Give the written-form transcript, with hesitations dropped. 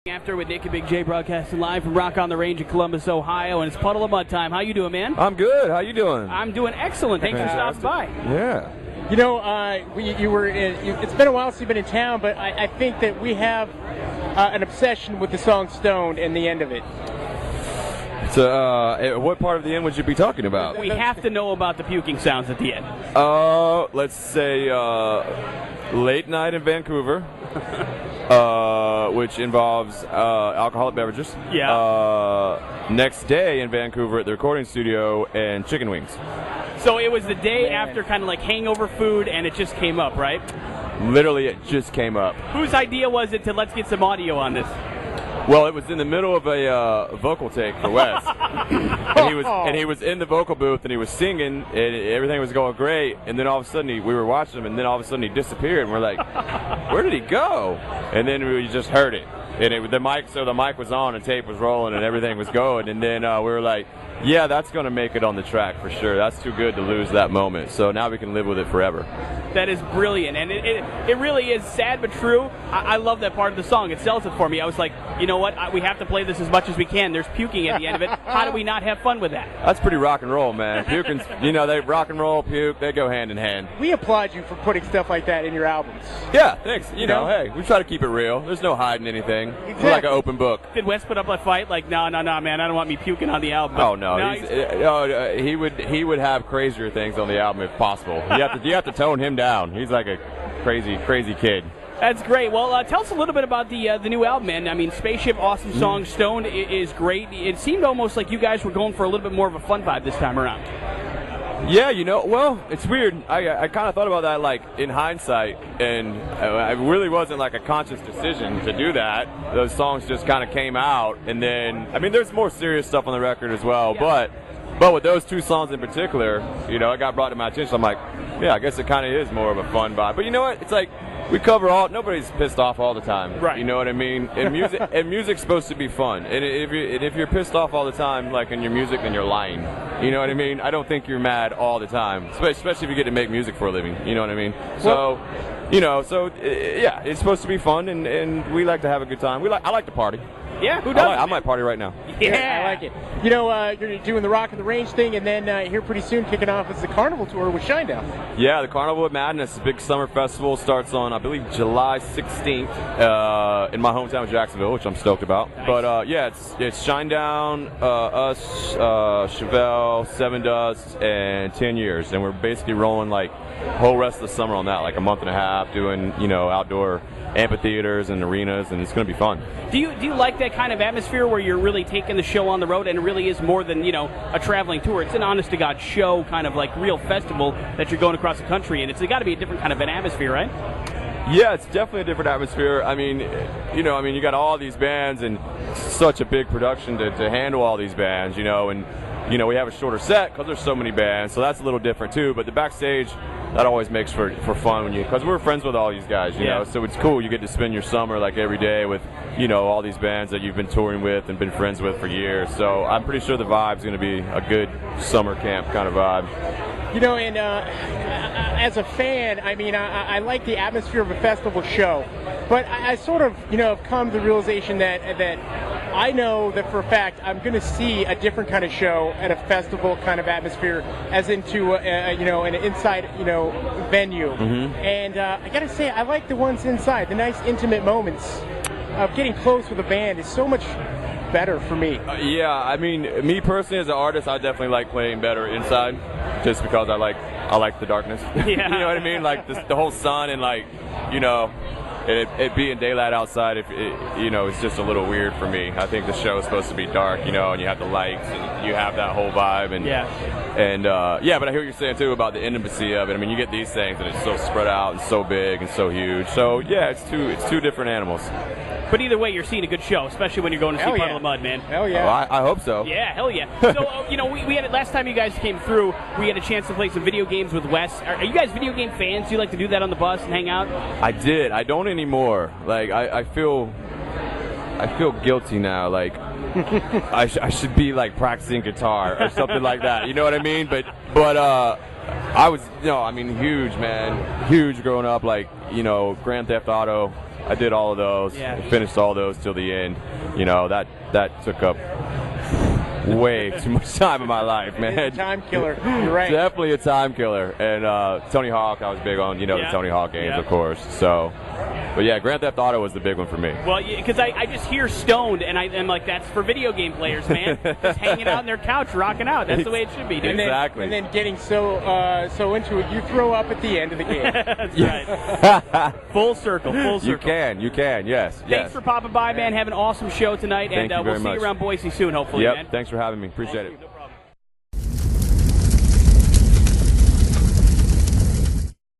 After with Nic and Big J broadcasting live from Rock on the Range in Columbus, Ohio, and it's Puddle of Mudd time. How you doing, man? I'm good. How you doing? I'm doing excellent. Thanks for stopping by. Yeah. You know, it's been a while since you've been in town, but I think that we have an obsession with the song Stoned and the end of it. So, what part of the end would you be talking about? We have to know about the puking sounds at the end. Let's say late night in Vancouver, which involves alcoholic beverages. Yeah. Next day in Vancouver at the recording studio and chicken wings. So it was the day after kind of like hangover food, and it just came up, right? Literally, it just came up. Whose idea was it to let's get some audio on this? Well, it was in the middle of a vocal take for Wes, and he was in the vocal booth and he was singing and everything was going great. And then all of a sudden we were watching him, and then all of a sudden he disappeared. And we're like, where did he go? And then we just heard it, and the mic was on and tape was rolling and everything was going. And then we were like, yeah, that's going to make it on the track for sure. That's too good to lose that moment. So now we can live with it forever. That is brilliant, and it really is sad but true. I love that part of the song. It sells it for me. I was like, you know what? We have to play this as much as we can. There's puking at the end of it. How do we not have fun with that? That's pretty rock and roll, man. Puking, they rock and roll, puke, they go hand in hand. We applaud you for putting stuff like that in your albums. Yeah, thanks. You know, hey, we try to keep it real. There's no hiding anything. Exactly. We're like an open book. Did Wes put up a fight? Like, no, man, I don't want me puking on the album. Oh no, he would have crazier things on the album if possible. You have to tone him down. He's like a crazy kid. That's great. Well, tell us a little bit about the new album, man. I mean, Spaceship, awesome song. Stoned is great. It seemed almost like you guys were going for a little bit more of a fun vibe this time around. Yeah, well, it's weird. I kind of thought about that, like, in hindsight, and it really wasn't, like, a conscious decision to do that. Those songs just kind of came out, and then, I mean, there's more serious stuff on the record as well, yeah. But with those two songs in particular, it got brought to my attention. I'm like, yeah, I guess it kind of is more of a fun vibe. But you know what? It's like, we cover nobody's pissed off all the time. Right. You know what I mean? And music's supposed to be fun. And if you're pissed off all the time, like in your music, then you're lying. You know what I mean? I don't think you're mad all the time, especially if you get to make music for a living. You know what I mean? So, yeah, it's supposed to be fun, and we like to have a good time. I like to party. Yeah, who doesn't? I might party right now. Yeah, I like it. You're doing the Rock on the Range thing, and then here pretty soon kicking off is the Carnival Tour with Shinedown. Yeah, the Carnival of Madness, big summer festival, starts on, I believe, July 16th in my hometown of Jacksonville, which I'm stoked about. Nice. But yeah, it's Shinedown, us, Chevelle, Seven Dust, and 10 Years, and we're basically rolling like whole rest of the summer on that, like a month and a half, doing outdoor amphitheaters and arenas, and it's going to be fun. Do you like that kind of atmosphere where you're really taking the show on the road, and it really is more than a traveling tour? It's an honest to God show, kind of like real festival that you're going across the country, and it's got to be a different kind of an atmosphere, right? Yeah, it's definitely a different atmosphere. I mean, you got all these bands and such a big production to handle all these bands, and we have a shorter set because there's so many bands, so that's a little different too. But the backstage, that always makes for fun because we're friends with all these guys, you know. So it's cool. You get to spend your summer like every day with all these bands that you've been touring with and been friends with for years. So I'm pretty sure the vibe's going to be a good summer camp kind of vibe. And as a fan, I mean, I like the atmosphere of a festival show, but I sort of have come to the realization that I know that for a fact I'm going to see a different kind of show at a festival kind of atmosphere, as into an inside venue. Mm-hmm. And I got to say, I like the ones inside. The nice intimate moments of getting close with a band is so much better for me. Yeah, I mean, me personally as an artist, I definitely like playing better inside, just because I like the darkness. Yeah. You know what I mean? Like the whole sun and it being daylight outside, it's just a little weird for me. I think the show is supposed to be dark, and you have the lights, and you have that whole vibe, and but I hear what you're saying too about the intimacy of it. I mean, you get these things, and it's so spread out and so big and so huge. So yeah, it's two different animals. But either way, you're seeing a good show, especially when you're going to see Puddle of Mudd, man. Hell yeah. Oh, I hope so. Yeah, hell yeah. So, we had it last time you guys came through. We had a chance to play some video games with Wes. Are you guys video game fans? Do you like to do that on the bus and hang out? I did. I don't anymore. Like, I feel guilty now. Like, I should be like practicing guitar or something like that. You know what I mean? But I was, huge, man. Huge growing up. Like, Grand Theft Auto. I did all of those. Yeah. Finished all those till the end. You know, that took up way too much time in my life, man. It's a time killer. You're right. Definitely a time killer. And Tony Hawk, I was big on, the Tony Hawk games, of course. So, but yeah, Grand Theft Auto was the big one for me. Well, because I just hear stoned, and I'm like, that's for video game players, man. Just hanging out on their couch, rocking out. That's the way it should be, dude. Exactly. And then getting so into it, you throw up at the end of the game. That's right. Full circle, full circle. You can, yes. Thanks for popping by, man. Have an awesome show tonight, Thank and you we'll very see you much. around Boise soon, hopefully, Yep. man. Thanks for having me. Appreciate it.